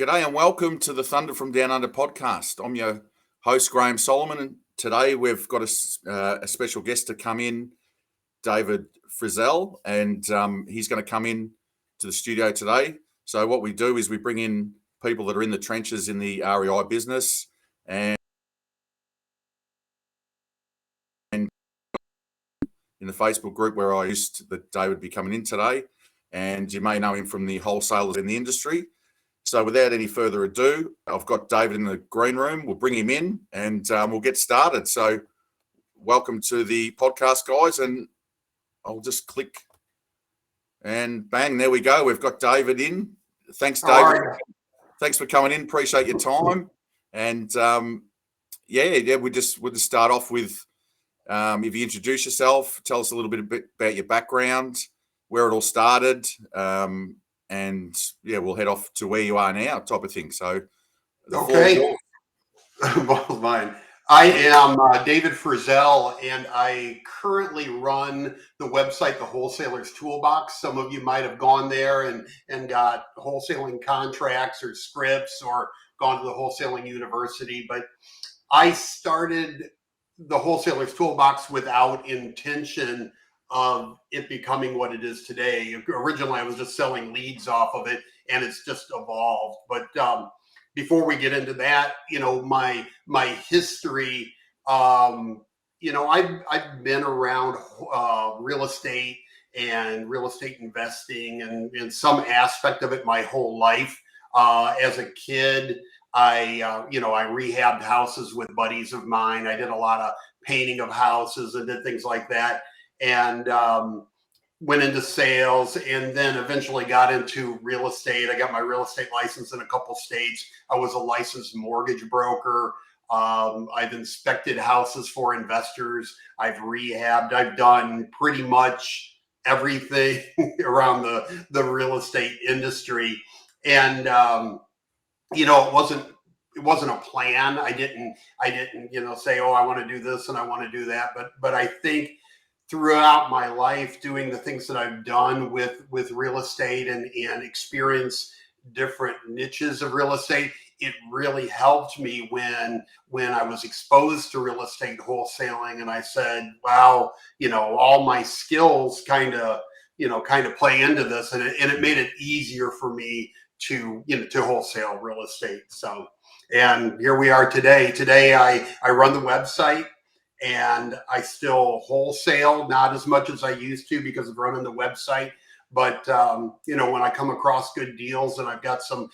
G'day and welcome to the Thunder from Down Under podcast. I'm your host, Graham Solomon, and today we've got a special guest to come in, David Frizzell, and he's going to come in to the studio today. So what we do is we bring in people that are in the trenches in the REI business, and in the Facebook group where I used that David be coming in today, and you may know him from the wholesalers in the industry. So without any further ado, I've got David in the green room. We'll bring him in and we'll get started. So welcome to the podcast, guys. And I'll just click and bang, there we go. We've got David in. Thanks, David. Thanks for coming in. Appreciate your time. And we'll just start off with if you introduce yourself, tell us a little bit about your background, where it all started, and we'll head off to where you are now, type of thing. So, okay. Both mine. I am David Frizzell, and I currently run the website, the Wholesalers Toolbox. Some of you might have gone there and got wholesaling contracts or scripts or gone to the wholesaling university. But I started the Wholesalers Toolbox without intention of it becoming what it is today. Originally, I was just selling leads off of it, and it's just evolved. But before we get into that, my history, I've been around real estate and real estate investing and in some aspect of it my whole life. As a kid, I rehabbed houses with buddies of mine. I did a lot of painting of houses and did things like that. And went into sales, and then eventually got into real estate. I got my real estate license in a couple states. I was a licensed mortgage broker. I've inspected houses for investors. I've rehabbed. I've done pretty much everything around the real estate industry. And it wasn't a plan. I didn't say, oh, I want to do this and I want to do that. But I think throughout my life, doing the things that I've done with real estate and experience different niches of real estate, it really helped me when I was exposed to real estate wholesaling, and I said, wow, all my skills kind of play into this, and it made it easier for me to wholesale real estate. So, and here we are today. Today I run the website, and I still wholesale, not as much as I used to because of running the website. But, when I come across good deals, and I've got some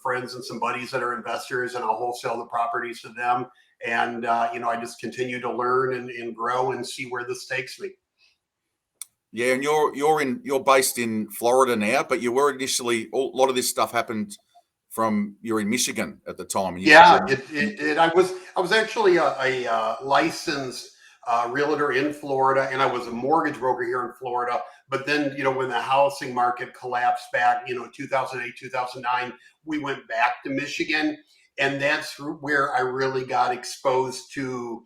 friends and some buddies that are investors, and I'll wholesale the properties to them. And, I just continue to learn and grow and see where this takes me. Yeah. And you're based in Florida now, but you were initially, a lot of this stuff happened you're in Michigan at the time. I was actually a licensed realtor in Florida, and I was a mortgage broker here in Florida. But then, when the housing market collapsed back, 2008, 2009, we went back to Michigan. And that's where I really got exposed to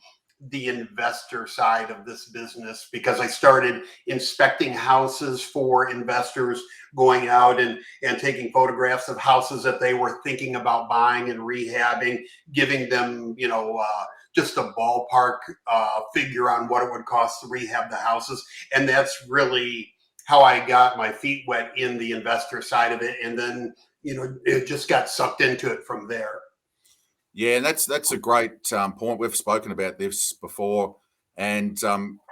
the investor side of this business, because I started inspecting houses for investors, going out and taking photographs of houses that they were thinking about buying and rehabbing, giving them, just a ballpark figure on what it would cost to rehab the houses. And that's really how I got my feet wet in the investor side of it. And then, it just got sucked into it from there. Yeah, and that's a great point. We've spoken about this before, and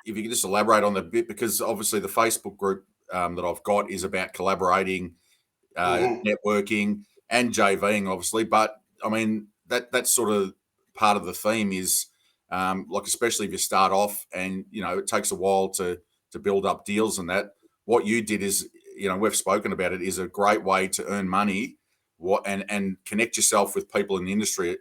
if you could just elaborate on the bit, because obviously the Facebook group that I've got is about collaborating, networking, and JVing, obviously. But I mean that's sort of part of the theme is especially if you start off and it takes a while to build up deals, and that what you did is we've spoken about it, is a great way to earn money, and connect yourself with people in the industry,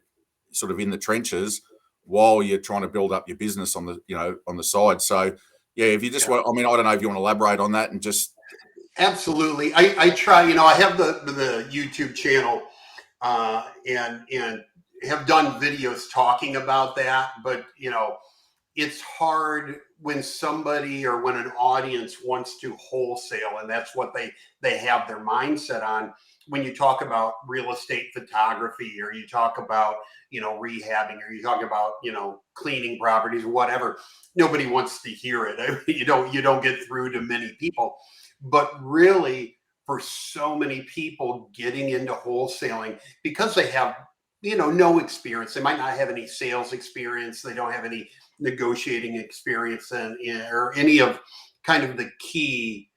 sort of in the trenches, while you're trying to build up your business on the side. So yeah, if you just want, I don't know if you want to elaborate on that and just. Absolutely. I try, I have the YouTube channel and have done videos talking about that, but it's hard when somebody or when an audience wants to wholesale, and that's what they have their mindset on, when you talk about real estate photography, or you talk about, rehabbing, or you talk about, cleaning properties, whatever, nobody wants to hear it. I mean, you don't get through to many people. But really, for so many people getting into wholesaling, because they have, no experience, they might not have any sales experience, they don't have any negotiating experience, or any of kind of the key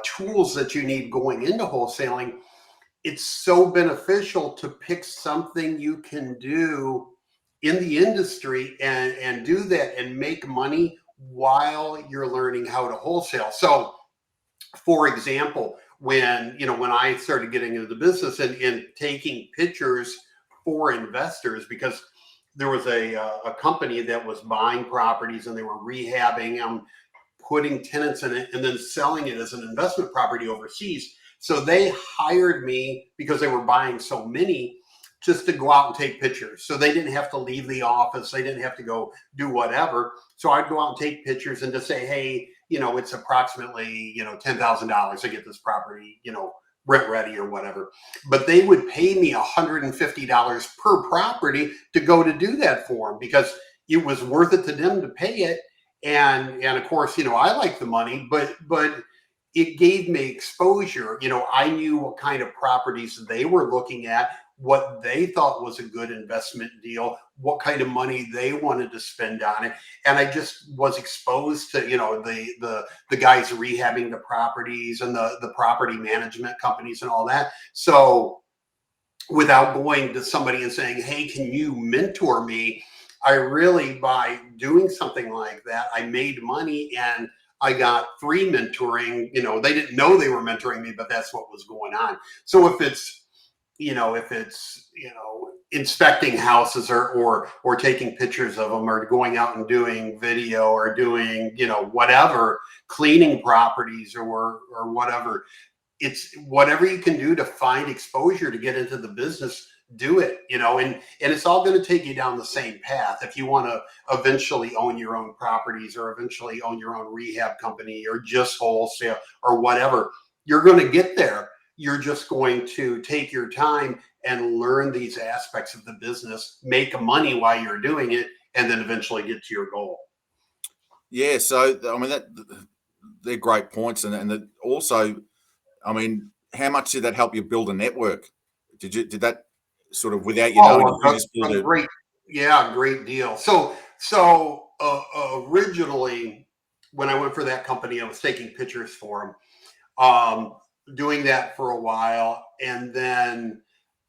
tools that you need going into wholesaling. It's so beneficial to pick something you can do in the industry and do that and make money while you're learning how to wholesale. So, for example, when I started getting into the business and taking pictures for investors, because there was a company that was buying properties and they were rehabbing them, putting tenants in it, and then selling it as an investment property overseas. So they hired me because they were buying so many, just to go out and take pictures. So they didn't have to leave the office. They didn't have to go do whatever. So I'd go out and take pictures and just say, hey, it's approximately, $10,000 to get this property, rent ready or whatever. But they would pay me $150 per property to go to do that for them, because it was worth it to them to pay it. And of course, I like the money, but it gave me exposure. I knew what kind of properties they were looking at, what they thought was a good investment deal, what kind of money they wanted to spend on it. And I just was exposed to, the guys rehabbing the properties and the property management companies and all that. So without going to somebody and saying, hey, can you mentor me? I really, by doing something like that, I made money, and I got free mentoring. They didn't know they were mentoring me, but that's what was going on. So if it's inspecting houses, or taking pictures of them, or going out and doing video, or doing, whatever, cleaning properties, or whatever, it's whatever you can do to find exposure to get into the business, do it, and it's all going to take you down the same path. If you want to eventually own your own properties, or eventually own your own rehab company, or just wholesale, or whatever, you're going to get there. You're just going to take your time and learn these aspects of the business, make money while you're doing it, and then eventually get to your goal. Yeah. So, I mean, they're great points. And also, I mean, how much did that help you build a network? Did that sort of, without you knowing, you just build a great deal. So originally, when I went for that company, I was taking pictures for them, doing that for a while, and then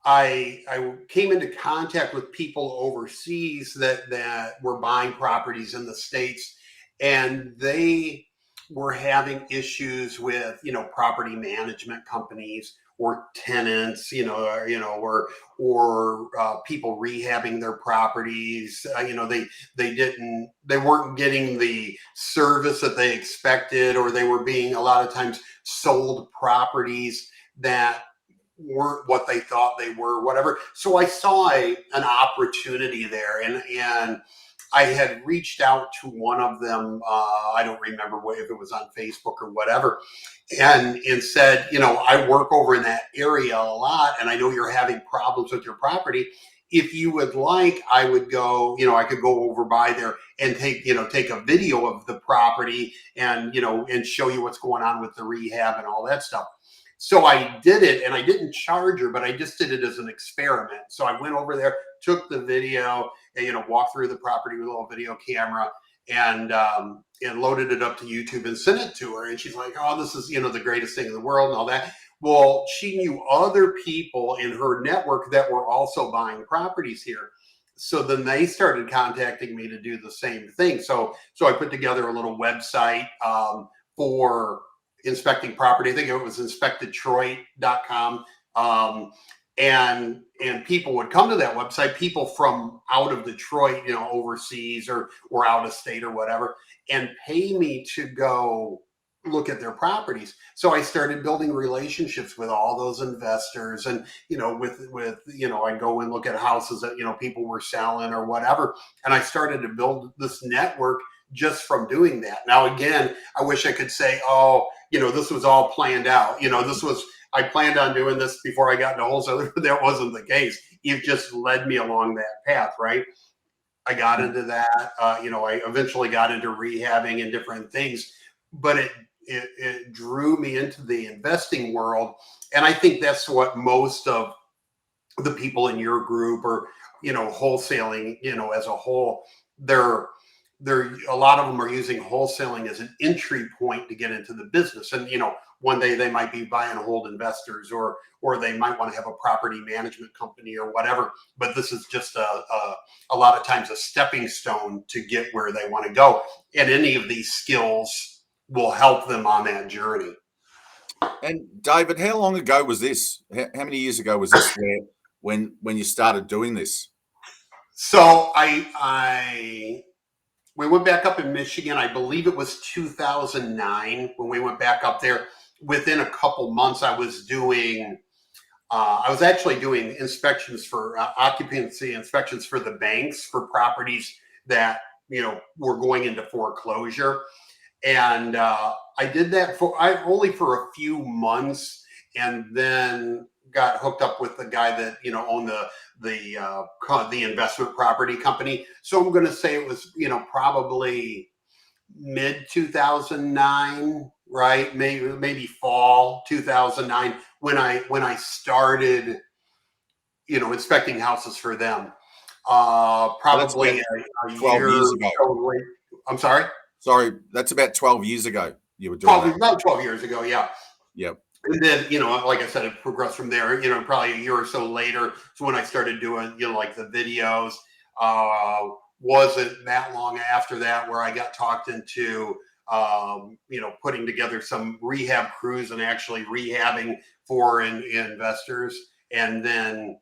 I came into contact with people overseas that were buying properties in the States, and they were having issues with, property management companies, or tenants, or people rehabbing their properties. They weren't getting the service that they expected, or they were being a lot of times sold properties that weren't what they thought they were, whatever. So I saw an opportunity there, and I had reached out to one of them. I don't remember if it was on Facebook or whatever, and said, I work over in that area a lot, and I know you're having problems with your property. If you would like, I would go, I could go over by there and take a video of the property, and, and show you what's going on with the rehab and all that stuff. So I did it, and I didn't charge her, but I just did it as an experiment. So I went over there, took the video, and, walked through the property with a little video camera, and loaded it up to YouTube and sent it to her. And she's like, oh, this is, the greatest thing in the world and all that. Well, she knew other people in her network that were also buying properties here. So then they started contacting me to do the same thing. So I put together a little website for inspecting property. I think it was inspectdetroit.com. And people would come to that website, people from out of Detroit, overseas, or out of state or whatever, and pay me to go look at their properties. So I started building relationships with all those investors, and, with I go and look at houses that, people were selling or whatever. And I started to build this network just from doing that. Now, again, I wish I could say, oh, this was all planned out. I planned on doing this before I got into wholesaler, but that wasn't the case. It just led me along that path, right? I got into that. I eventually got into rehabbing and different things, but it drew me into the investing world. And I think that's what most of the people in your group or, wholesaling, as a whole, they're a lot of them are using wholesaling as an entry point to get into the business. And one day they might be buy and hold investors, or they might want to have a property management company or whatever. But this is just a lot of times a stepping stone to get where they want to go. And any of these skills will help them on that journey. And David, how long ago was this? How many years ago was this when you started doing this? So we went back up in Michigan. I believe it was 2009 when we went back up there. Within a couple months, I was actually doing inspections for occupancy inspections for the banks for properties that, were going into foreclosure. And I did that only for a few months, and then got hooked up with the guy that owned the investment property company. So I'm going to say it was probably mid 2009, right? Maybe fall 2009 when I started inspecting houses for them. Probably a 12 year years ago. I'm sorry. Sorry, that's about 12 years ago you were doing that. About 12 years ago, yeah. Yep. And then, like I said, it progressed from there. Probably a year or so later is when I started doing, like the videos. Wasn't that long after that where I got talked into, putting together some rehab crews and actually rehabbing for investors. And then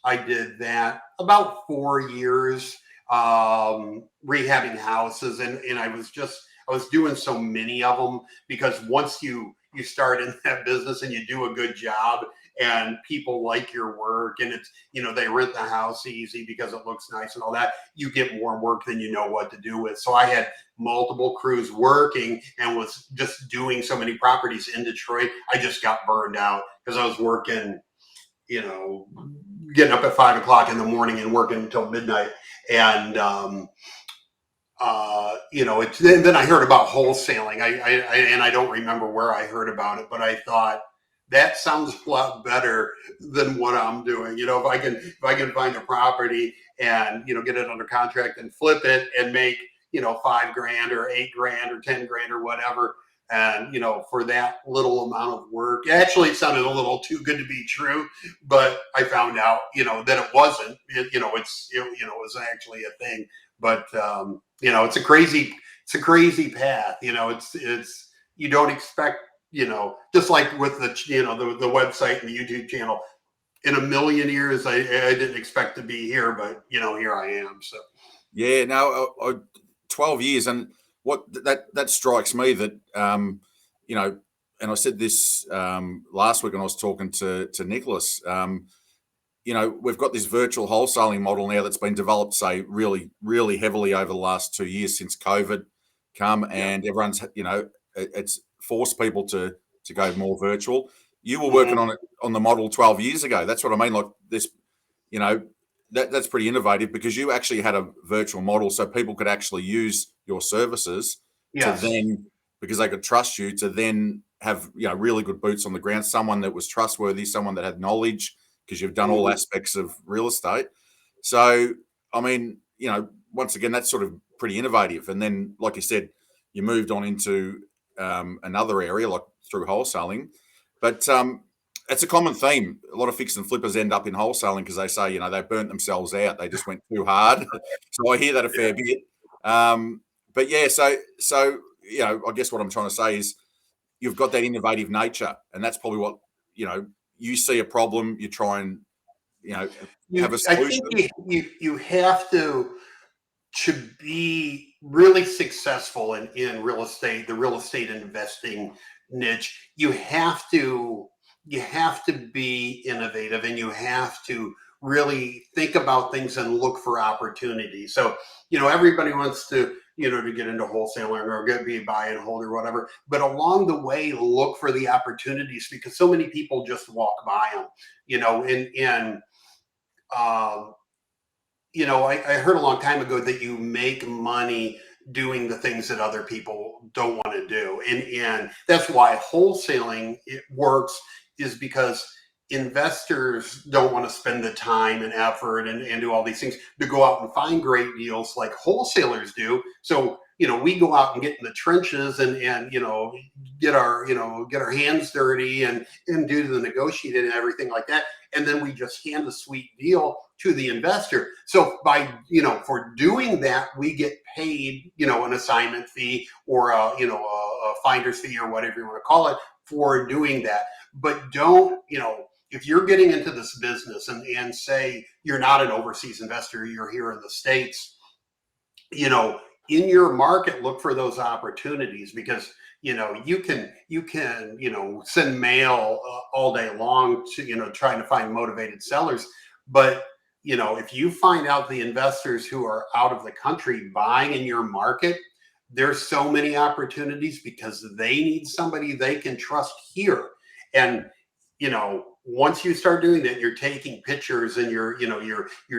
I did that about 4 years, rehabbing houses. And I was doing so many of them, because once you start in that business and you do a good job and people like your work, and it's, they rent the house easy because it looks nice and all that, you get more work than you know what to do with. So I had multiple crews working and was just doing so many properties in Detroit. I just got burned out because I was working, getting up at 5 o'clock in the morning and working until midnight. And, then I heard about wholesaling. I don't remember where I heard about it, but I thought that sounds a lot better than what I'm doing. If I can find a property and, get it under contract and flip it and make, $5,000 or $8,000 or $10,000 or whatever. And, for that little amount of work, actually it sounded a little too good to be true, but I found out, that it wasn't, it was actually a thing. But, it's a crazy path. It's, you don't expect, just like with the website and the YouTube channel, in a million years, I didn't expect to be here, but, here I am. So. Yeah, no, 12 years. And what that strikes me that, and I said this last week when I was talking to Nicholas, we've got this virtual wholesaling model now that's been developed, say, really, really heavily over the last 2 years since COVID come, and everyone's, it's forced people to go more virtual. You were working on the model 12 years ago. That's what I mean. Like this, that's pretty innovative, because you actually had a virtual model so people could actually use your services to then, because they could trust you, to then have, really good boots on the ground, someone that was trustworthy, someone that had knowledge, because you've done all aspects of real estate. So, I mean, once again, that's sort of pretty innovative. And then, like you said, you moved on into another area, like through wholesaling. But it's a common theme. A lot of fix and flippers end up in wholesaling because they say, they burnt themselves out. They just went too hard. So I hear that a fair bit. But yeah, so I guess what I'm trying to say is you've got that innovative nature, and that's probably what, you see a problem, you try and, have a solution. I think you have to be really successful in real estate, the real estate investing niche. You have to be innovative, and you have to really think about things and look for opportunities. So, everybody wants to to get into wholesaling or be a buy and hold or whatever. But along the way, look for the opportunities, because so many people just walk by them, um, I heard a long time ago that you make money doing the things that other people don't want to do. And that's why wholesaling it works, is because investors don't want to spend the time and effort and do all these things to go out and find great deals like wholesalers do. So, we go out and get in the trenches and get our hands dirty and do the negotiating and everything like that. And then we just hand a sweet deal to the investor. So by, for doing that, we get paid, an assignment fee or a finder's fee or whatever you want to call it for doing that. But don't, if you're getting into this business and say you're not an overseas investor, you're here in the States, in your market, look for those opportunities, because you can send mail all day long to trying to find motivated sellers. But if you find out the investors who are out of the country buying in your market, there's so many opportunities, because they need somebody they can trust here. And once you start doing that, you're taking pictures and you're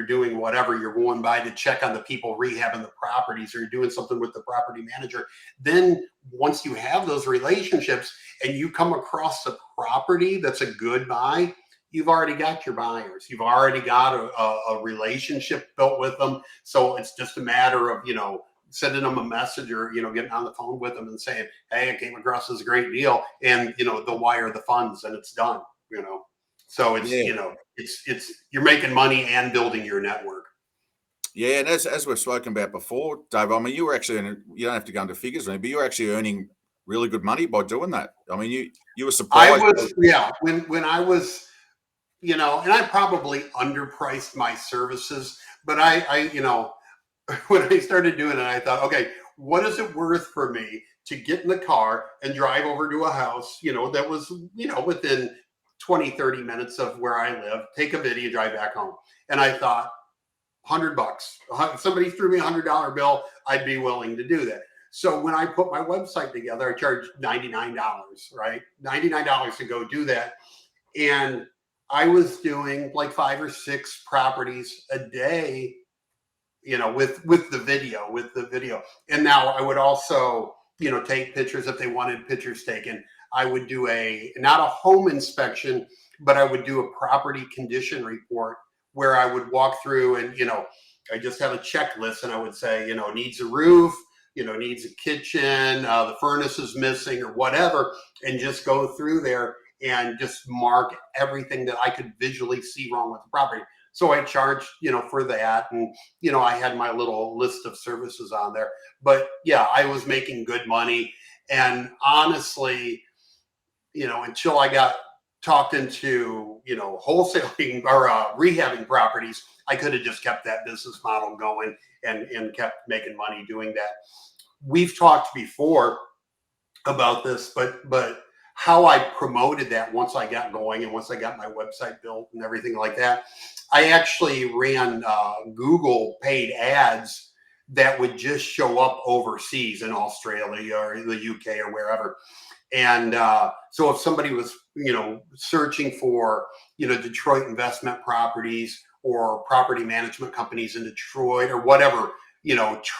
doing whatever, you're going by to check on the people rehabbing the properties, or you're doing something with the property manager. Then once you have those relationships and you come across a property that's a good buy, you've already got your buyers. You've already got a relationship built with them. So it's just a matter of, sending them a message or, getting on the phone with them and saying, hey, I came across this great deal, and, they'll wire the funds and it's done, So it's, Yeah. it's you're making money and building your network. Yeah, and as we've spoken about before, Dave, I mean, you were actually you don't have to go into figures, but you're actually earning really good money by doing that. I mean, you were surprised. When I was, and I probably underpriced my services, but I when I started doing it, I thought, okay, what is it worth for me to get in the car and drive over to a house, that was, within 20, 30 minutes of where I live, take a video, drive back home. And I thought, $100. If somebody threw me $100 bill, I'd be willing to do that. So when I put my website together, I charged $99, right? $99 to go do that. And I was doing like 5 or 6 properties a day, with the video. And now I would also, take pictures if they wanted pictures taken. I would do not a home inspection, but I would do a property condition report where I would walk through and, I just have a checklist and I would say, needs a roof, needs a kitchen, the furnace is missing or whatever, and just go through there and just mark everything that I could visually see wrong with the property. So I charged, for that. And, I had my little list of services on there. But yeah, I was making good money. And honestly, until I got talked into, wholesaling or rehabbing properties, I could have just kept that business model going and kept making money doing that. We've talked before about this, but how I promoted that once I got going and once I got my website built and everything like that, I actually ran Google paid ads that would just show up overseas in Australia or the UK or wherever. And so if somebody was, searching for, Detroit investment properties or property management companies in Detroit or whatever,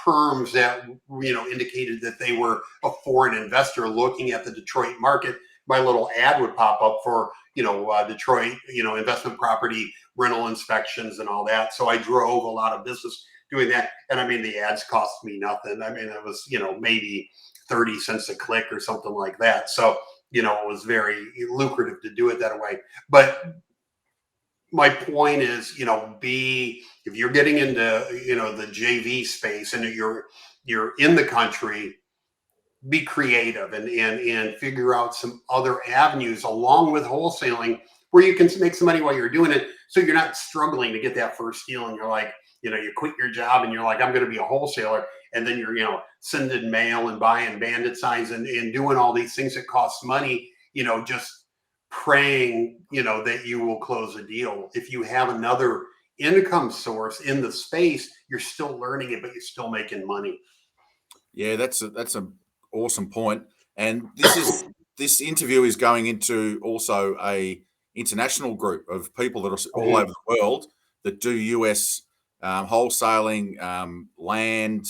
terms that, indicated that they were a foreign investor looking at the Detroit market, my little ad would pop up for, Detroit, investment property rental inspections and all that. So I drove a lot of business doing that. And I mean, the ads cost me nothing. I mean, it was, maybe 30 cents a click or something like that. So, it was very lucrative to do it that way. But my point is, if you're getting into, the JV space and you're in the country, be creative and figure out some other avenues along with wholesaling where you can make some money while you're doing it. So you're not struggling to get that first deal and you're like, you quit your job and you're like, I'm going to be a wholesaler. And then you're, sending mail and buying bandit signs and doing all these things that cost money, just praying, that you will close a deal. If you have another income source in the space, you're still learning it, but you're still making money. Yeah, that's an awesome point. And this interview is going into also a international group of people that are all over the world that do US wholesaling, land,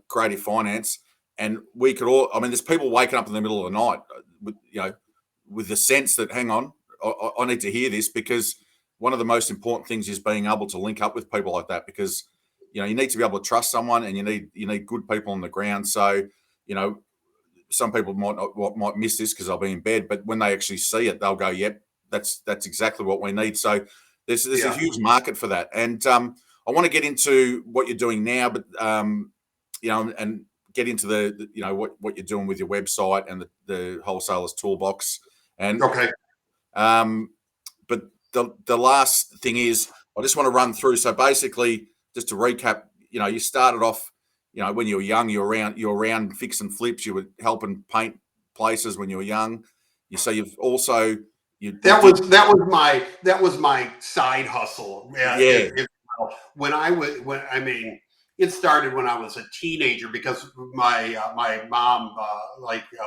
creative finance. And we could all, I mean, there's people waking up in the middle of the night with the sense that, hang on, I need to hear this, because one of the most important things is being able to link up with people like that, because you need to be able to trust someone, and you need good people on the ground. So some people might miss this because they'll be in bed, but when they actually see it, they'll go, "Yep, that's exactly what we need." So there's a huge market for that, and I want to get into what you're doing now, but and get into the what you're doing with your website and the Wholesalers Toolbox, and Okay. but the last thing is, I just want to run through. So basically, just to recap, you started off, when you were young, you were around fix and flips. You were helping paint places when you were young. You've also that was my side hustle. Yeah. It started when I was a teenager, because my mom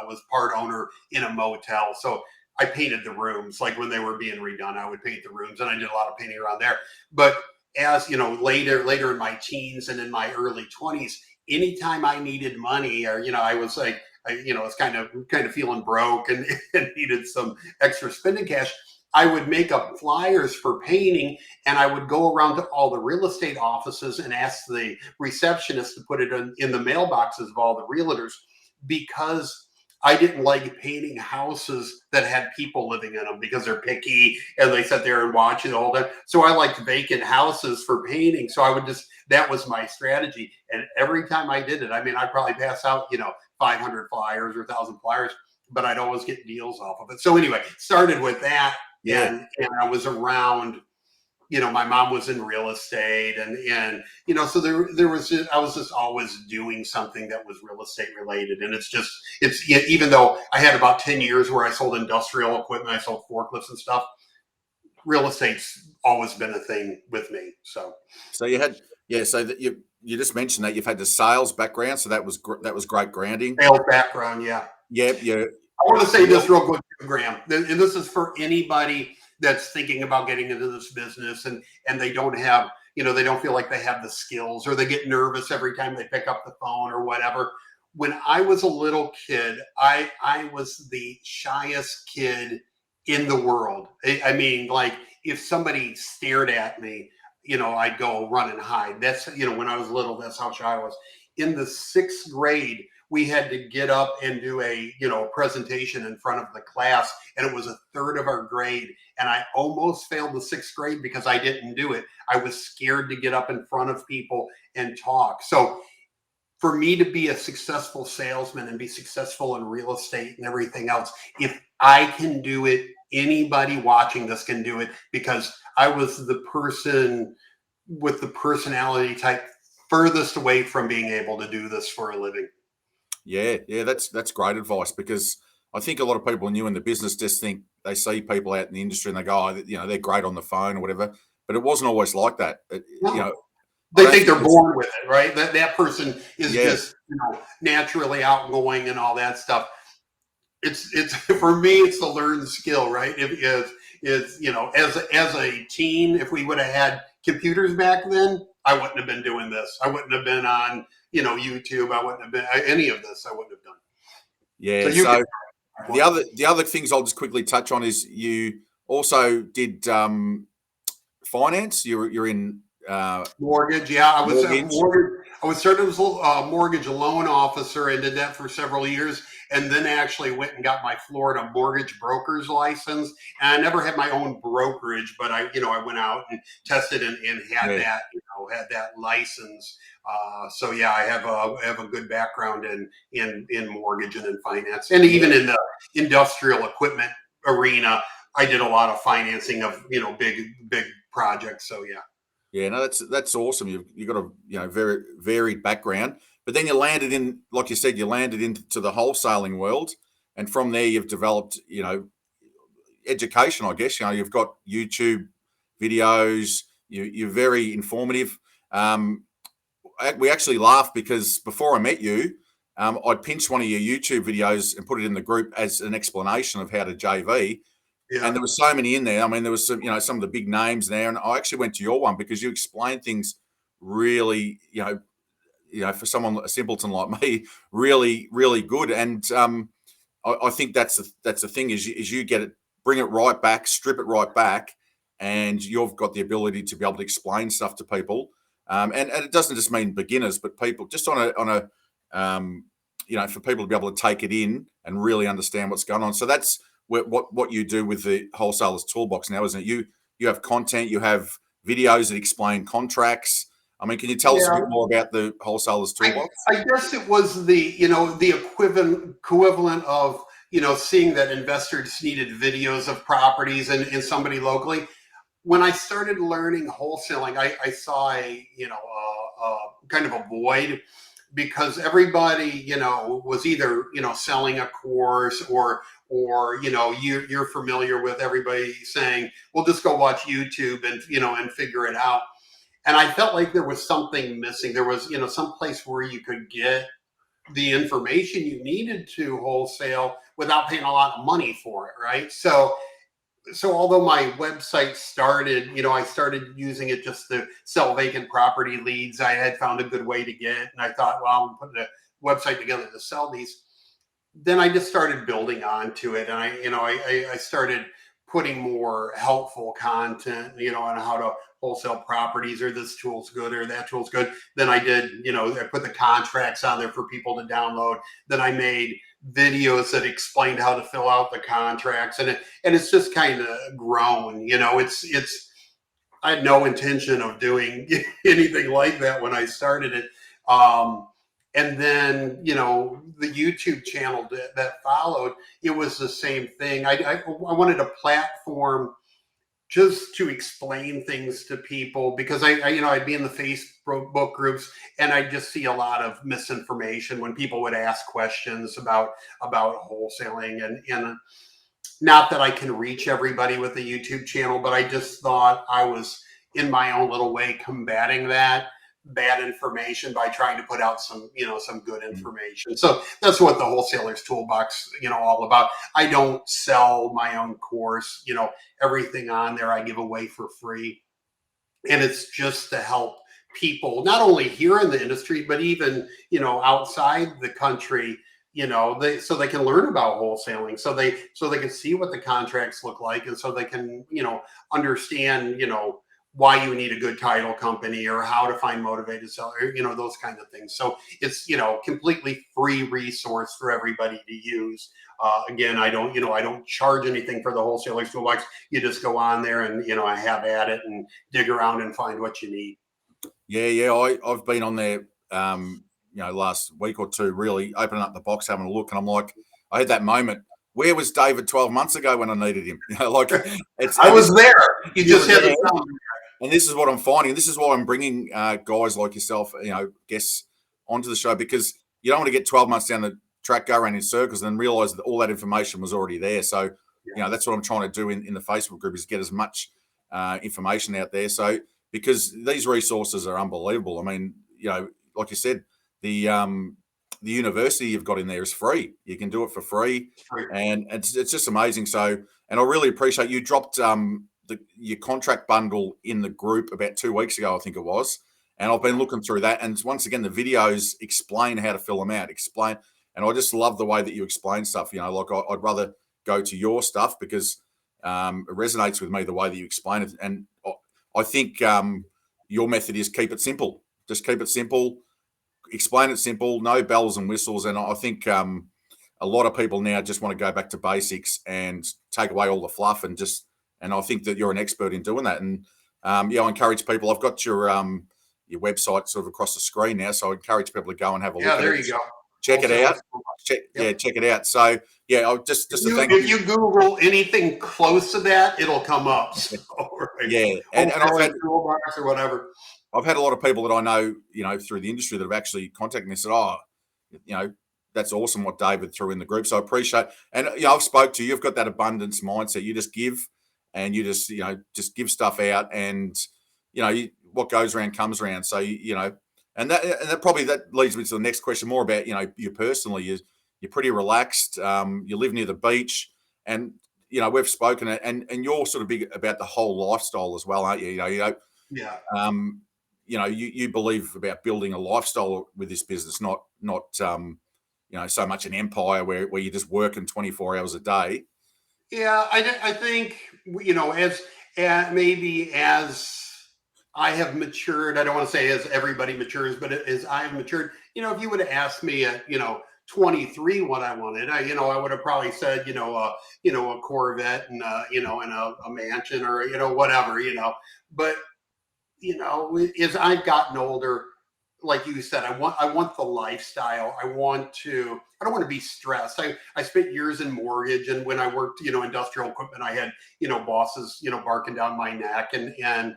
was part owner in a motel, so I painted the rooms. Like when they were being redone, I would paint the rooms, and I did a lot of painting around there. But as later in my teens and in my early 20s, anytime I needed money, or I was like, I was kind of feeling broke and, and needed some extra spending cash, I would make up flyers for painting, and I would go around to all the real estate offices and ask the receptionist to put it in the mailboxes of all the realtors, because I didn't like painting houses that had people living in them, because they're picky and they sit there and watch it all day. So I liked vacant houses for painting. So that was my strategy. And every time I did it, I'd probably pass out, 500 flyers or 1,000 flyers, but I'd always get deals off of it. So anyway, started with that. Yeah. And I was around, my mom was in real estate, and so I was just always doing something that was real estate related. And even though I had about 10 years where I sold industrial equipment, I sold forklifts and stuff, real estate's always been a thing with me. So you had, so that you just mentioned that you've had the sales background, so that was great grounding. Sales background, yeah. Yep, yeah. I want to say this real quick, Graham, and this is for anybody that's thinking about getting into this business, and they don't have, they don't feel like they have the skills, or they get nervous every time they pick up the phone or whatever. When I was a little kid, I was the shyest kid in the world. Like if somebody stared at me, I'd go run and hide. That's, when I was little, that's how shy I was. In the 6th grade, we had to get up and do a presentation in front of the class, and it was a third of our grade, and I almost failed the 6th grade because I didn't do it. I was scared to get up in front of people and talk. So for me to be a successful salesman and be successful in real estate and everything else, if I can do it, anybody watching this can do it, because I was the person with the personality type furthest away from being able to do this for a living. Yeah, that's great advice, because I think a lot of people new in the business just think they see people out in the industry and they go, they're great on the phone or whatever, but it wasn't always like that. No. They think they're born with it, right? That person is just naturally outgoing and all that stuff. It's for me, it's a learned skill, right? It's as a teen, if we would have had computers back then, I wouldn't have been doing this. I wouldn't have been on YouTube. I wouldn't have been any of this. I wouldn't have done. Yeah. So the other things I'll just quickly touch on is you also did finance. You're in mortgage. Yeah, I was started as a mortgage loan officer and did that for several years, and then actually went and got my Florida mortgage broker's license. And I never had my own brokerage, but I went out and tested and had that license. So yeah, I have a good background in mortgage and in finance, and even in the industrial equipment arena. I did a lot of financing of big projects. So yeah. Yeah, no, that's awesome. You've got a very varied background, but then you landed in, like you said, into the wholesaling world, and from there you've developed education. I guess you've got YouTube videos. You're very informative. we actually laughed because before I met you, I'd pinched one of your YouTube videos and put it in the group as an explanation of how to JV. Yeah. And there were so many in there. I mean, there was some, some of the big names there. And I actually went to your one because you explained things really, for someone a simpleton like me, really, really good. And I think that's the thing is you get it, bring it right back, strip it right back, and you've got the ability to be able to explain stuff to people. And it doesn't just mean beginners, but people just on a for people to be able to take it in and really understand what's going on. So that's what you do with the Wholesalers Toolbox now, isn't it? You have content, you have videos that explain contracts. I mean, can you tell us a bit more about the Wholesalers Toolbox? I guess it was the equivalent of, seeing that investors needed videos of properties and somebody locally. When I started learning wholesaling, I saw a kind of a void, because everybody, was either, selling a course or you're familiar with everybody saying, well, just go watch YouTube and figure it out. And I felt like there was something missing. There was, some place where you could get the information you needed to wholesale without paying a lot of money for it, right? So although my website started, I started using it just to sell vacant property leads. I had found a good way to get, and I thought, well, I'm putting a website together to sell these. Then I just started building onto it, and I started putting more helpful content, on how to wholesale properties, or this tool's good or that tool's good. Then I did, I put the contracts on there for people to download. Then I made videos that explained how to fill out the contracts, and it's just kind of grown. It's I had no intention of doing anything like that when I started it. And then, the YouTube channel that followed, it was the same thing. I wanted a platform just to explain things to people, because I'd be in the Facebook groups, and I just see a lot of misinformation when people would ask questions about wholesaling, and not that I can reach everybody with the YouTube channel, but I just thought I was in my own little way combating that bad information by trying to put out some good information. So that's what the Wholesalers Toolbox, all about. I don't sell my own course, everything on there I give away for free. And it's just to help people, not only here in the industry, but even, outside the country, so they can learn about wholesaling, so they can see what the contracts look like, and so they can, understand, why you need a good title company, or how to find motivated sellers, those kind of things. So it's, completely free resource for everybody to use. Again, I don't charge anything for the Wholesalers Toolbox. You just go on there and, have at it and dig around and find what you need. Yeah. I've been on there, last week or two, really opening up the box, having a look, and I'm like, I had that moment. Where was David 12 months ago when I needed him? I was there. You just haven't found him. And this is what I'm finding. This is why I'm bringing guys like yourself, guests onto the show, because you don't want to get 12 months down the track, go around in circles, and then realize that all that information was already there. So, that's what I'm trying to do in the Facebook group, is get as much information out there. So, because these resources are unbelievable. I mean, like you said, the university you've got in there is free. You can do it for free, and it's just amazing. So, and I really appreciate you dropped your contract bundle in the group about 2 weeks ago, I think it was. And I've been looking through that. And once again, the videos explain how to fill them out, and I just love the way that you explain stuff. Like I'd rather go to your stuff because it resonates with me, the way that you explain it. And I think your method is keep it simple. Just keep it simple, explain it simple, no bells and whistles. And I think a lot of people now just want to go back to basics and take away all the fluff, and I think that you're an expert in doing that. And I encourage people. I've got your website sort of across the screen now, so I encourage people to go and have a look. Yeah, there you go. Check it out. Check it out. So I'll just if you Google anything close to that, it'll come up. So, right. Yeah, and I've had Toolbox or whatever. I've had a lot of people that I know, through the industry that have actually contacted me and said, that's awesome what David threw in the group. So I appreciate, and I've spoke to you. You've got that abundance mindset. You just give. And you just give stuff out, and what goes around comes around. So and And that probably that leads me to the next question, more about, you personally. You're pretty relaxed. You live near the beach, and we've spoken, and you're sort of big about the whole lifestyle as well, aren't you? Yeah. You believe about building a lifestyle with this business, not so much an empire where you're just working 24 hours a day. Yeah, I think, as I have matured, I don't want to say as everybody matures, but as I've matured, if you would have asked me at 23 what I wanted, I would have probably said a Corvette and and a mansion, or whatever, but as I've gotten older, like you said, I want the lifestyle. I don't want to be stressed. I spent years in mortgage, and when I worked, industrial equipment, I had, bosses, barking down my neck, and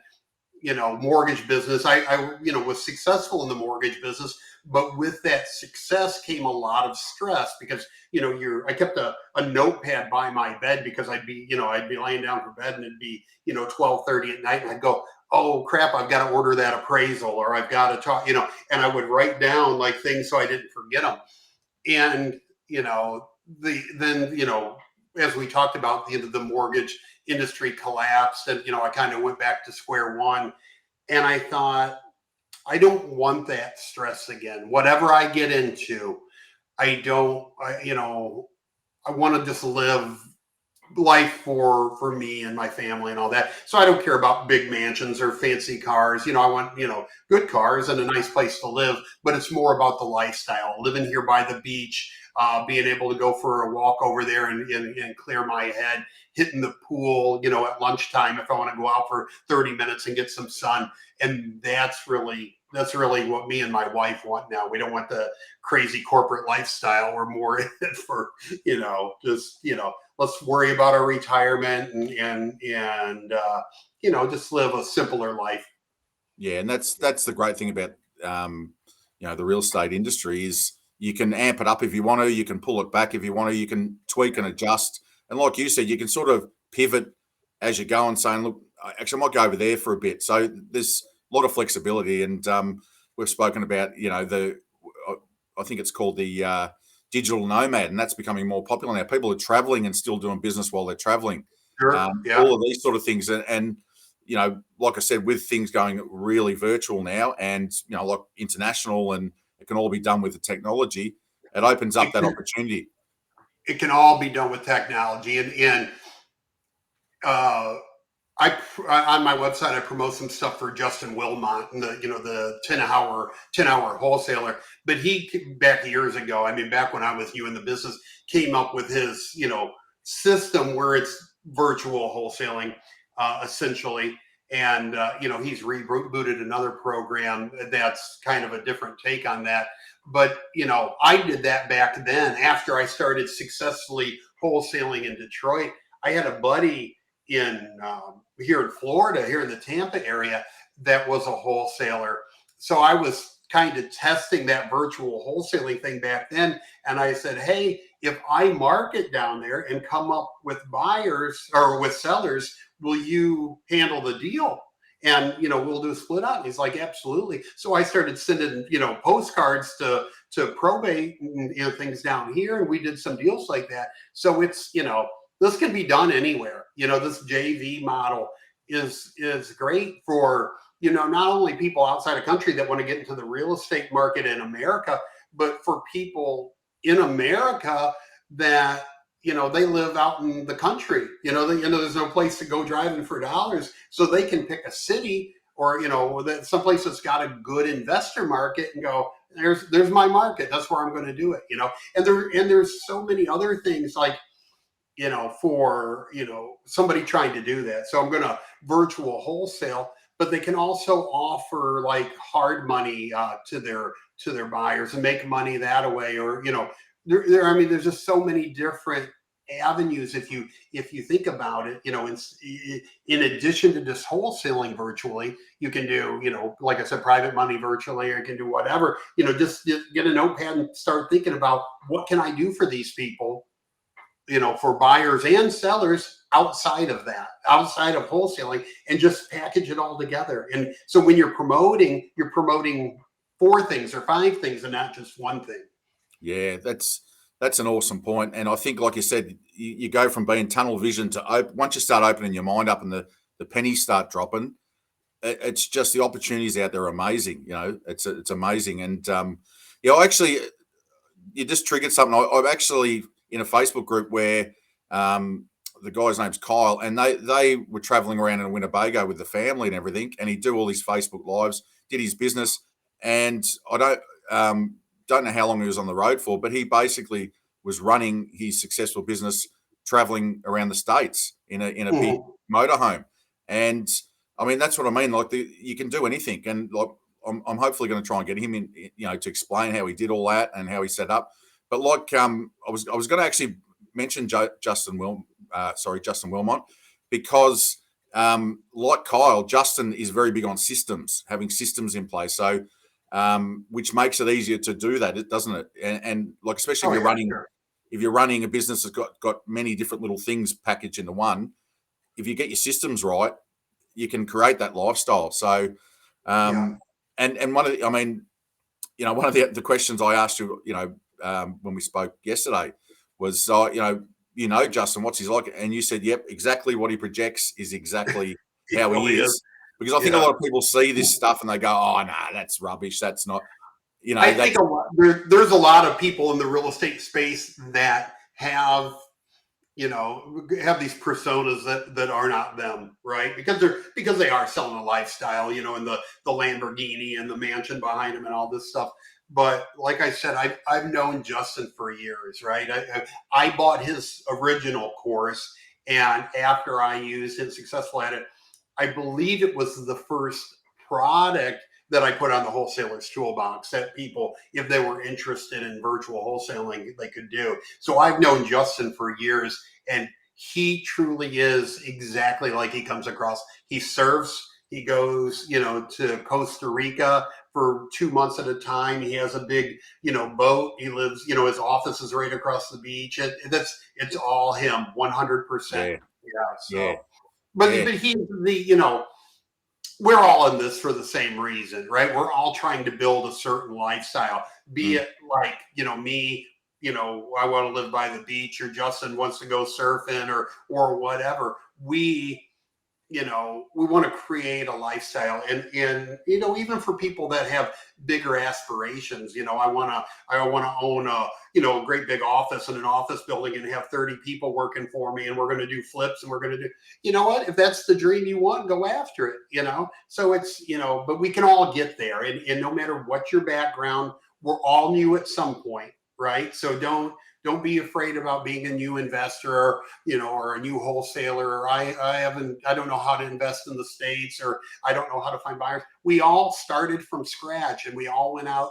mortgage business. I was successful in the mortgage business, but with that success came a lot of stress because, I kept a notepad by my bed because I'd be laying down for bed and it'd be, 12:30 at night, and I'd go, oh crap, I've got to order that appraisal, or I've got to talk, and I would write down like things so I didn't forget them. And, as we talked about, the mortgage industry collapsed, and, I kind of went back to square one. And I thought, I don't want that stress again. Whatever I get into, I want to just live life for me and my family and all that. So I don't care about big mansions or fancy cars. I want, good cars and a nice place to live, but it's more about the lifestyle, living here by the beach, being able to go for a walk over there and clear my head, hitting the pool, at lunchtime if I want to go out for 30 minutes and get some sun. And that's really what me and my wife want now. We don't want the crazy corporate lifestyle. We're more in it for, let's worry about our retirement and just live a simpler life. Yeah, and that's the great thing about the real estate industry is you can amp it up if you want to, you can pull it back if you want to, you can tweak and adjust, and like you said, you can sort of pivot as you go and saying, look, actually, I might go over there for a bit. So there's a lot of flexibility, and we've spoken about I think it's called the digital nomad, and that's becoming more popular now. People are traveling and still doing business while they're traveling. Sure. All of these sort of things, and like I said, with things going really virtual now, and like international, and it can all be done with the technology. It opens up that opportunity. It can all be done with technology, and on my website, I promote some stuff for Justin Wilmot, and the 10-hour wholesaler. But he, back years ago, back when I was new in the business, came up with his system where it's virtual wholesaling, essentially. And he's rebooted another program that's kind of a different take on that. But I did that back then after I started successfully wholesaling in Detroit. I had a buddy in here in Florida, here in the Tampa area, that was a wholesaler. So I was kind of testing that virtual wholesaling thing back then. And I said, hey, if I market down there and come up with buyers or with sellers, will you handle the deal? And, we'll do a split up. And he's like, absolutely. So I started sending, postcards to probate and things down here. And we did some deals like that. So it's, this can be done anywhere. This JV model is great for, not only people outside of country that want to get into the real estate market in America, but for people in America that, they live out in the country, there's no place to go driving for dollars. So they can pick a city or, someplace that's got a good investor market and go, there's my market. That's where I'm going to do it, and there's so many other things like, for, somebody trying to do that. So I'm going to virtual wholesale, but they can also offer like hard money to their buyers and make money that way. Or, there's just so many different avenues. If you think about it, in addition to just wholesaling virtually, you can do, like I said, private money virtually, or you can do whatever, just get a notepad and start thinking about what can I do for these people, for buyers and sellers outside of wholesaling, and just package it all together. And so when you're promoting 4 things or 5 things and not just one thing. Yeah, that's an awesome point. And I think, like you said, you go from being tunnel vision to once you start opening your mind up and the pennies start dropping, it's just the opportunities out there are amazing. It's amazing. And actually, you just triggered something. I'm actually in a Facebook group where the guy's name's Kyle, and they were traveling around in Winnebago with the family and everything, and he'd do all these Facebook lives, did his business, and I don't know how long he was on the road for, but he basically was running his successful business traveling around the States in a big motorhome. And I mean, that's what I mean. Like you can do anything. And like, I'm hopefully going to try and get him in, to explain how he did all that and how he set up. But like, I was going to actually mention Justin Wilmot, because like Kyle, Justin is very big on systems, having systems in place. So, which makes it easier to do that, doesn't it? And like, especially if you're running a business that's got many different little things packaged into one, if you get your systems right, you can create that lifestyle. So, and one of the questions I asked you, when we spoke yesterday was, Justin, what's he like? And you said, yep, exactly what he projects is exactly how he is. Because I think a lot of people see this stuff and they go, oh, no, that's rubbish. That's not, I think there's a lot of people in the real estate space that have these personas that are not them, right? Because they are selling a lifestyle, and the Lamborghini and the mansion behind them and all this stuff. But like I said, I've known Justin for years, right? I bought his original course, and after I used it, successful at it, I believe it was the first product that I put on the Wholesalers Toolbox that people, if they were interested in virtual wholesaling, they could do. So I've known Justin for years, and he truly is exactly like he comes across. He surfs, he goes, to Costa Rica for 2 months at a time. He has a big, boat. He lives, his office is right across the beach. It's all him, 100%. But he's we're all in this for the same reason, right? We're all trying to build a certain lifestyle, be it like, me, I want to live by the beach, or Justin wants to go surfing or whatever. We want to create a lifestyle, and even for people that have bigger aspirations, I want to own a great big office in an office building and have 30 people working for me, and we're going to do flips, and we're going to do, if that's the dream you want, go after it, so it's, but we can all get there, and no matter what your background, we're all new at some point, right? So don't be afraid about being a new investor, or a new wholesaler. I don't know how to invest in the States, or I don't know how to find buyers. We all started from scratch, and we all went out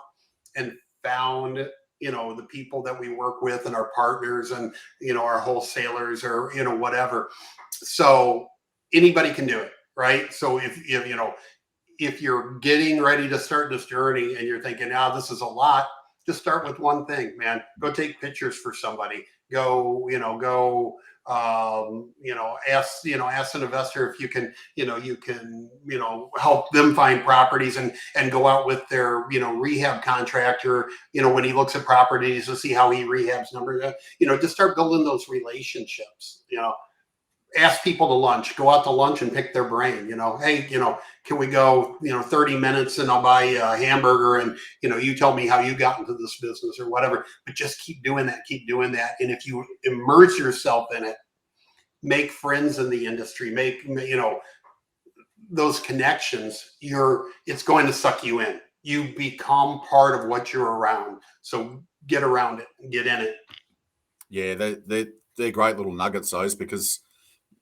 and found, the people that we work with and our partners and, our wholesalers, or, whatever. So anybody can do it, right? So if you're getting ready to start this journey and you're thinking, this is a lot, just start with one thing, man. Go take pictures for somebody. Go, ask an investor if you can, help them find properties, and go out with their, rehab contractor, when he looks at properties to see how he rehabs numbers, just start building those relationships, ask people to lunch, go out to lunch and pick their brain, hey, can we go, 30 minutes and I'll buy you a hamburger, and, you tell me how you got into this business or whatever, but just keep doing that. And if you immerse yourself in it, make friends in the industry, make, those connections, it's going to suck you in. You become part of what you're around. So get around it and get in it. Yeah. They're great little nuggets, those, because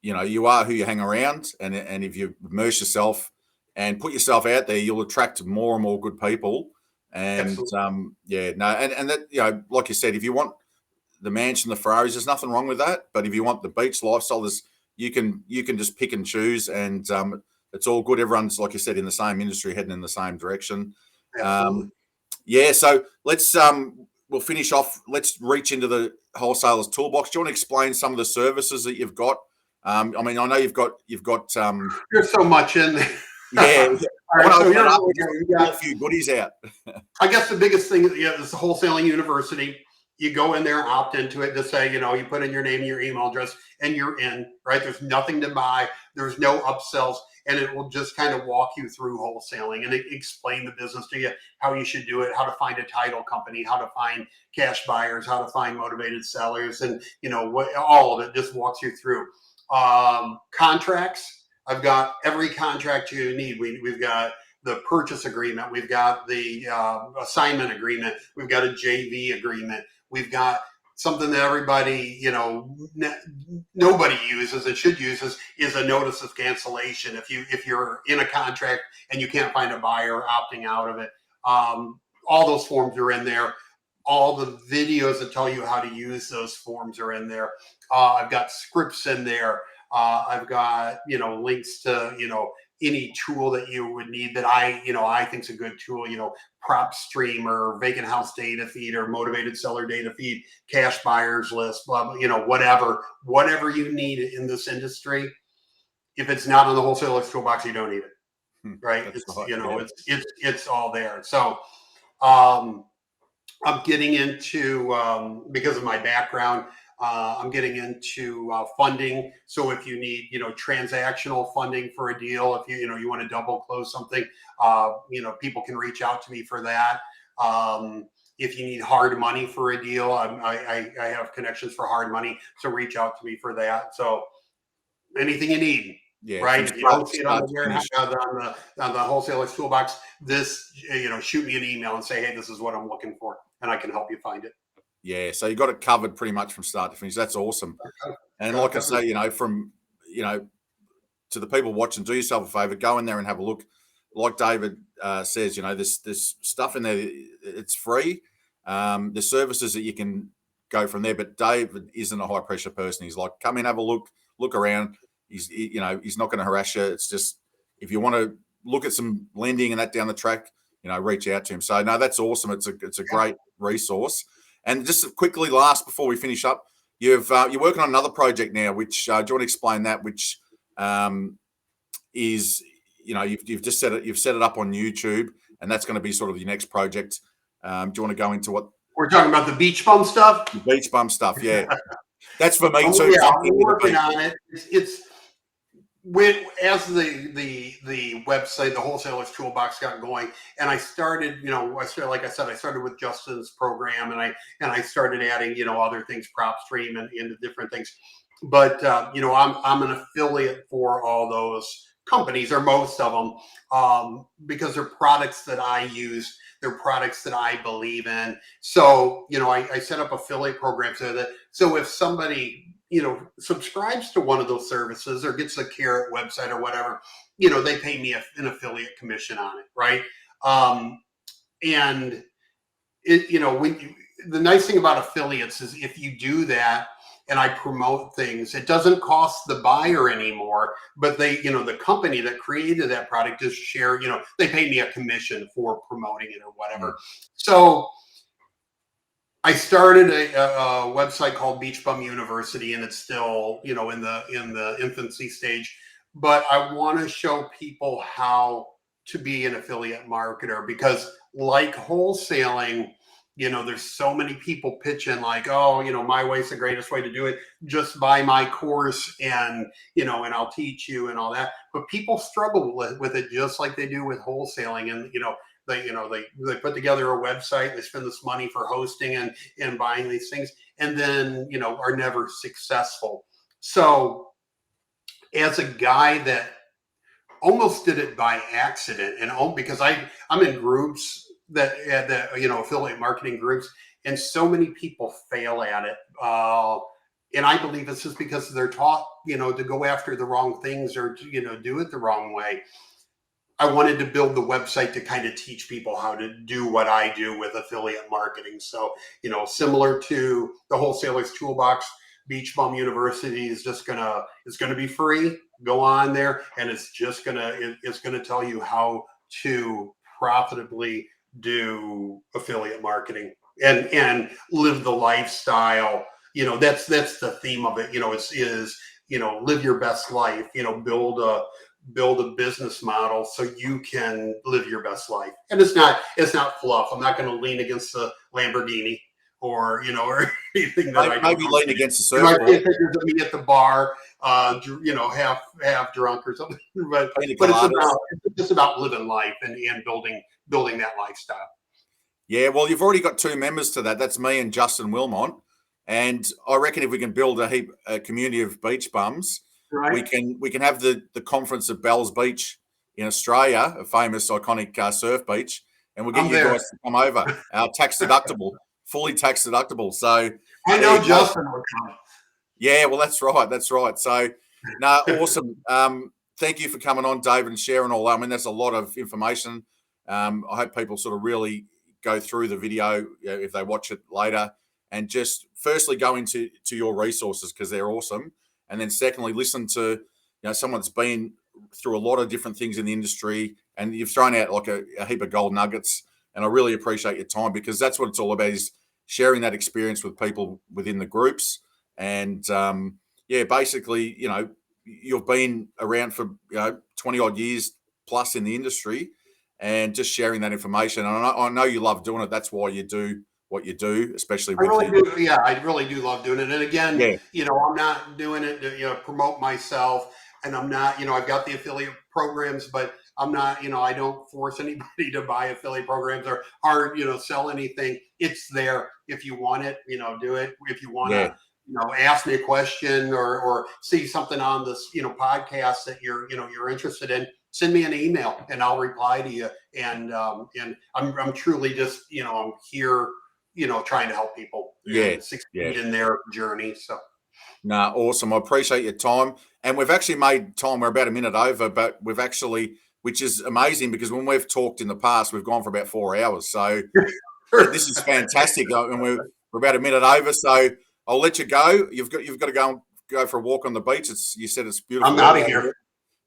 you are who you hang around, and if you immerse yourself and put yourself out there, you'll attract more and more good people. And and that, like you said, if you want the mansion, the Ferraris, there's nothing wrong with that. But if you want the beach lifestyle, you can just pick and choose, and it's all good. Everyone's, like you said, in the same industry, heading in the same direction. So let's we'll finish off. Let's reach into the Wholesalers Toolbox. Do you want to explain some of the services that you've got? I know you've got there's so much in there. Yeah. All right, so Just we pull a got, few goodies out. I guess the biggest thing is the Wholesaling University. You go in there, opt into it, just say, you put in your name and your email address, and you're in, right? There's nothing to buy. There's no upsells, and it will just kind of walk you through wholesaling and explain the business to you, how you should do it, how to find a title company, how to find cash buyers, how to find motivated sellers, and what all of it just walks you through. Contracts. I've got every contract you need. We've got the purchase agreement. We've got the assignment agreement. We've got a JV agreement. We've got something that everybody, nobody uses and should use is a notice of cancellation. If you're in a contract and you can't find a buyer opting out of it, all those forms are in there. All the videos that tell you how to use those forms are in there. I've got scripts in there. I've got links to any tool that you would need that I think is a good tool, prop stream or vacant house data feed or motivated seller data feed, cash buyers list, blah, blah, whatever you need in this industry. If it's not on the Wholesalers Toolbox, you don't need it, right? That's It's, right. Yeah. it's all there. So, I'm getting into, because of my background, I'm getting into funding. So if you need, transactional funding for a deal, if you want to double close something, people can reach out to me for that. If you need hard money for a deal, I have connections for hard money, so reach out to me for that. So anything you need. Yeah. Right. If you don't see it on start the to warehouse, finish. on the Wholesalers Toolbox, shoot me an email and say, hey, this is what I'm looking for, and I can help you find it. Yeah. So you got it covered pretty much from start to finish. That's awesome. And like I say, from, to the people watching, do yourself a favor, go in there and have a look. Like David says, there's stuff in there. It's free. There's services that you can go from there. But David isn't a high pressure person. He's like, come in, have a look around. He's not going to harass you. It's just, if you want to look at some lending and that down the track, reach out to him. So no, that's awesome. It's a great resource. And just quickly, last before we finish up, you're working on another project now. Which do you want to explain that? Which is, you've just set it. You've set it up on YouTube, and that's going to be sort of your next project. Do you want to go into what we're talking about? The beach bum stuff. The beach bum stuff, yeah. That's for me too. Yeah, I'm working on it. It's as the website, the Wholesalers Toolbox got going, and I started, like I said, I started with Justin's program, and I started adding, other things, prop stream and into different things. But I'm an affiliate for all those companies, or most of them, because they're products that I use, they're products that I believe in. So I set up affiliate programs so if somebody subscribes to one of those services or gets a Carrot website or whatever, they pay me an affiliate commission on it, right? And it, the nice thing about affiliates is if you do that and I promote things, it doesn't cost the buyer anymore, but they, the company that created that product just share, they pay me a commission for promoting it or whatever. So I started a website called Beach Bum University, and it's still, in the infancy stage. But I want to show people how to be an affiliate marketer, because like wholesaling, there's so many people pitching like, oh, my way's the greatest way to do it. Just buy my course and I'll teach you and all that. But people struggle with it just like they do with wholesaling. And, they put together a website, they spend this money for hosting and buying these things, and then, are never successful. So as a guy that almost did it by accident, and because I'm in groups that affiliate marketing groups, and so many people fail at it. And I believe it's just because they're taught, to go after the wrong things or to, do it the wrong way. I wanted to build the website to kind of teach people how to do what I do with affiliate marketing. So, similar to the Wholesalers Toolbox, Beach Bum University is it's gonna be free. Go on there, and it's gonna tell you how to profitably do affiliate marketing and live the lifestyle. That's the theme of it. Is live your best life, build a business model so you can live your best life. And it's not fluff. I'm not going to lean against the Lamborghini or anything that I maybe don't lean against the my surfboard. pictures of me at the bar, half drunk or something. But it's just about living life and building that lifestyle. Yeah, well, you've already got 2 members to that. That's me and Justin Wilmont. And I reckon if we can build a community of beach bums, Right. we can have the conference at Bells Beach in Australia, a famous iconic surf beach, and we'll get you guys to come over. Tax deductible, fully tax deductible. So I know Justin will come. Yeah, well, that's right. That's right. So, no, awesome. Thank you for coming on, David, and sharing all that. I mean, that's a lot of information. I hope people sort of really go through the video if they watch it later, and just firstly go into your resources because they're awesome, and then secondly listen to someone that's been through a lot of different things in the industry, and you've thrown out like a heap of gold nuggets. And I really appreciate your time because that's what it's all about, is sharing that experience with people within the groups. And basically, you've been around for 20 odd years plus in the industry, and just sharing that information. And I know you love doing it. That's why you do what you do, especially with I really do love doing it. And again, I'm not doing it to promote myself, and I'm not, I've got the affiliate programs, but I'm not, I don't force anybody to buy affiliate programs or sell anything. It's there. If you want it, do it. If you want to, ask me a question or see something on this, podcast that you're interested in, send me an email and I'll reply to you. And I'm truly just, I'm here, trying to help people succeed in their journey. So. Nah, awesome. I appreciate your time. And we've actually made time. We're about a minute over, but we've actually, which is amazing because when we've talked in the past, we've gone for about 4 hours. So this is fantastic. And we're about a minute over. So I'll let you go. You've got to go for a walk on the beach. You said it's beautiful. I'm out of here.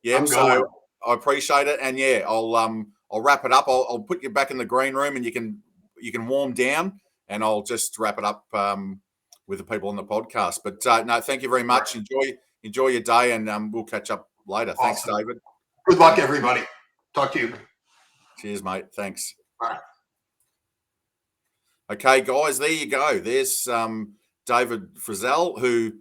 Yeah. So I appreciate it. And I'll wrap it up. I'll put you back in the green room and you can warm down, and I'll just wrap it up with the people on the podcast. But no, thank you very much. Enjoy your day, and we'll catch up later. Awesome. Thanks, David. Good luck, everybody. Talk to you. Cheers, mate. Thanks. Bye. Okay, guys, there you go. There's David Frizzell, who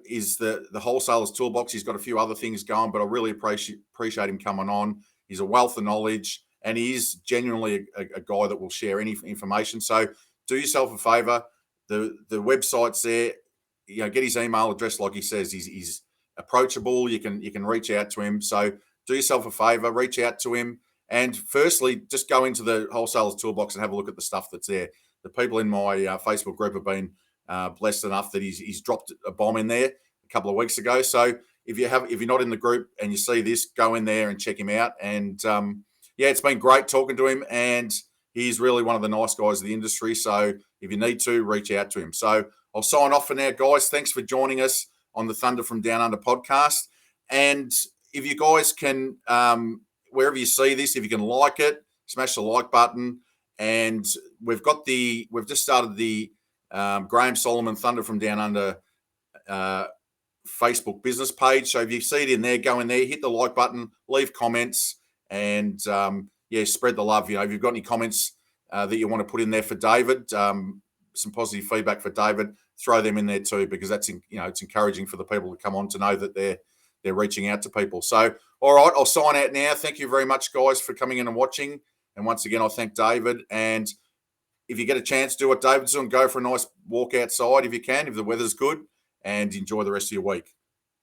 is the Wholesalers Toolbox. He's got a few other things going, but I really appreciate him coming on. He's a wealth of knowledge, and he is genuinely a guy that will share any information. So do yourself a favor. The website's there. Get his email address, like he says. He's approachable. You can reach out to him. So do yourself a favor, reach out to him. And firstly, just go into the Wholesalers Toolbox and have a look at the stuff that's there. The people in my Facebook group have been blessed enough that he's dropped a bomb in there a couple of weeks ago. So if you're not in the group and you see this, go in there and check him out. And it's been great talking to him, and he's really one of the nice guys of the industry. So if you need to, reach out to him. So I'll sign off for now, guys. Thanks for joining us on the Thunder from Down Under podcast. And if you guys can, wherever you see this, if you can like it, smash the like button. And we've just started the Graham Solomon Thunder from Down Under Facebook business page. So if you see it in there, go in there, hit the like button, leave comments, and spread the love. If you've got any comments that you want to put in there for David, some positive feedback for David, throw them in there too, because that's it's encouraging for the people to come on to know that they're reaching out to people. So all right, I'll sign out now. Thank you very much, guys, for coming in and watching. And once again, I thank David. And if you get a chance, do what David's doing. Go for a nice walk outside if you can, if the weather's good, and enjoy the rest of your week.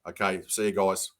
Okay, see you guys.